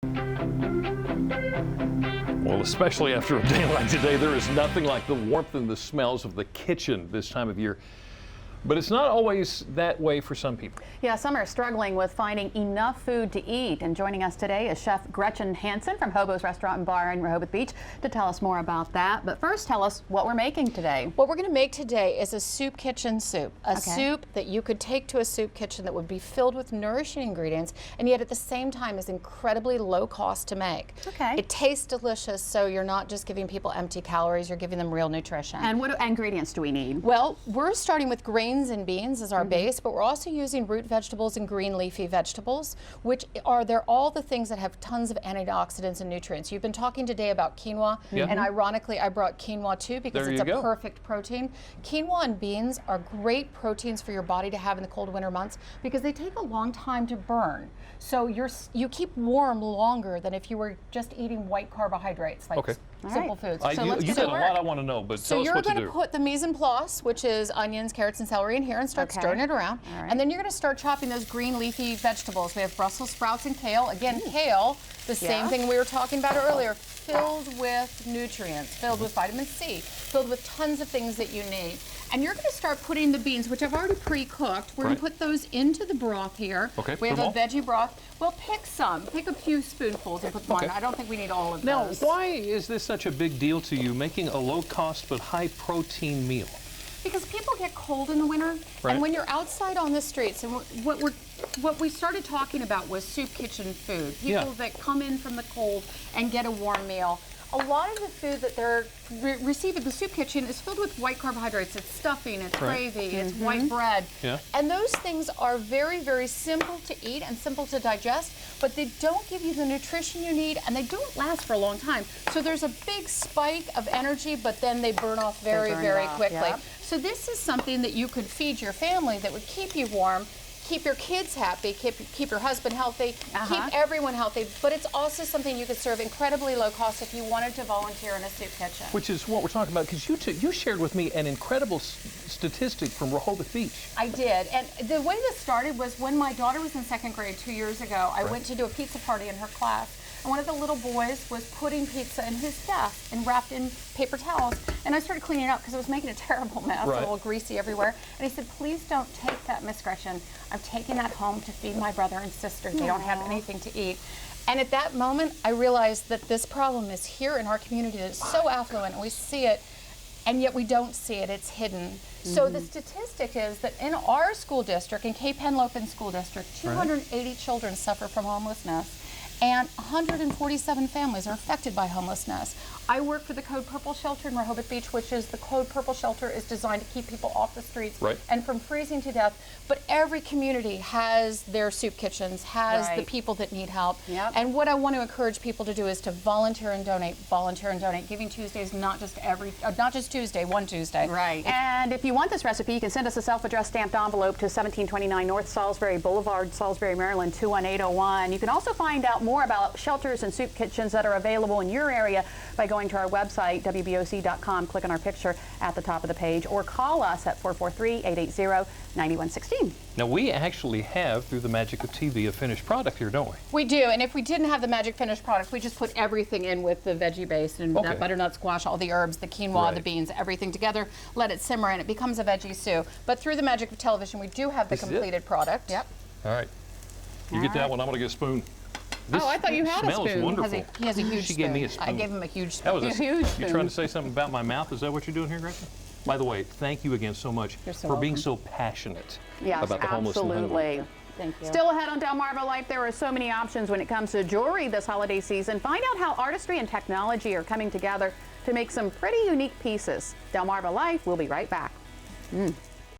Well, especially after a day like today, there is nothing like the warmth and the smells of the kitchen this time of year. But it's not always that way for some people. Yeah, some are struggling with finding enough food to eat. And joining us today is Chef Gretchen from Hobo's Restaurant and Bar in Rehoboth Beach to tell us more about that. But first, tell us what we're making today. What we're going to make today is a soup kitchen soup. A soup that you could take to a soup kitchen that would be filled with nourishing ingredients and yet at the same time is incredibly low cost to make. Okay. It tastes delicious, so you're not just giving people empty calories, you're giving them real nutrition. And what ingredients do we need? Well, we're starting with grains and beans as our base, but we're also using root vegetables and green leafy vegetables, which they're all the things that have tons of antioxidants and nutrients. You've been talking today about quinoa, and ironically I brought quinoa too because it's a perfect protein. Quinoa and beans are great proteins for your body to have in the cold winter months because they take a long time to burn. So you keep warm longer than if you were just eating white carbohydrates like simple foods. So you said a lot I want to know, but tell us what to do. So you're going to put the mise en place, which is onions, carrots, and celery in here, and start stirring it around. And then you're going to start chopping those green leafy vegetables. We have Brussels sprouts and kale. Again, kale, the same thing we were talking about earlier, filled with nutrients, filled with vitamin C, filled with tons of things that you need. And you're going to start putting the beans, which I've already pre-cooked. We're going to put those into the broth here. We have a veggie broth. Well, pick some. Pick a few spoonfuls and put them on. I don't think we need all of those. Now, why is this such a big deal to you, making a low-cost but high-protein meal? Because people get cold in the winter, and when you're outside on the streets, and what we started talking about was soup kitchen food. People that come in from the cold and get a warm meal. A lot of the food that they're receiving at the soup kitchen is filled with white carbohydrates. It's stuffing, it's gravy, it's white bread. And those things are very, very simple to eat and simple to digest, but they don't give you the nutrition you need, and they don't last for a long time. So there's a big spike of energy, but then they burn off very, very quickly. So this is something that you could feed your family that would keep you warm, keep your kids happy, keep your husband healthy, keep everyone healthy, but it's also something you could serve incredibly low cost if you wanted to volunteer in a soup kitchen. Which is what we're talking about, because you shared with me an incredible statistic from Rehoboth Beach. I did, and the way this started was when my daughter was in second grade 2 years ago. I went to do a pizza party in her class, and one of the little boys was putting pizza in his desk and wrapped in paper towels, and I started cleaning it up because it was making a terrible mess, a little greasy everywhere. And he said, "Please don't take that, Miss Gretchen. I'm taking that home to feed my brother and sister. They don't have anything to eat." And at that moment, I realized that this problem is here in our community. It's so affluent, and we see it, and yet we don't see it. It's hidden. So the statistic is that in our school district, in Cape Henlopen School District, 280 children suffer from homelessness, and 147 families are affected by homelessness. I work for the Code Purple Shelter in Rehoboth Beach, which is the Code Purple Shelter is designed to keep people off the streets and from freezing to death. But every community has their soup kitchens, has the people that need help. And what I want to encourage people to do is to volunteer and donate, volunteer and donate. Giving Tuesday is not just Tuesday, one Tuesday. And if you want this recipe, you can send us a self-addressed stamped envelope to 1729 North Salisbury Boulevard, Salisbury, Maryland, 21801. You can also find out more about shelters and soup kitchens that are available in your area by going to our website, wboc.com, click on our picture at the top of the page, or call us at 443-880-9116. Now, we actually have, through the magic of TV, a finished product here, don't we? We do, and if we didn't have the magic finished product, we just put everything in with the veggie base and that butternut squash, all the herbs, the quinoa, the beans, everything together, let it simmer, and it becomes a veggie soup. But through the magic of television, we do have the completed product. All right. You get that one, I'm going to get a spoon. This I thought you had a spoon. Smells wonderful. He has a huge spoon. She gave me a spoon. I gave him a huge spoon. A huge spoon. You trying to say something about my mouth? Is that what you're doing here, Gretchen? By the way, thank you again so much for being so passionate about the homeless and hungry. Thank you. Still ahead on Delmarva Life, there are so many options when it comes to jewelry this holiday season. Find out how artistry and technology are coming together to make some pretty unique pieces. Delmarva Life, we'll be right back.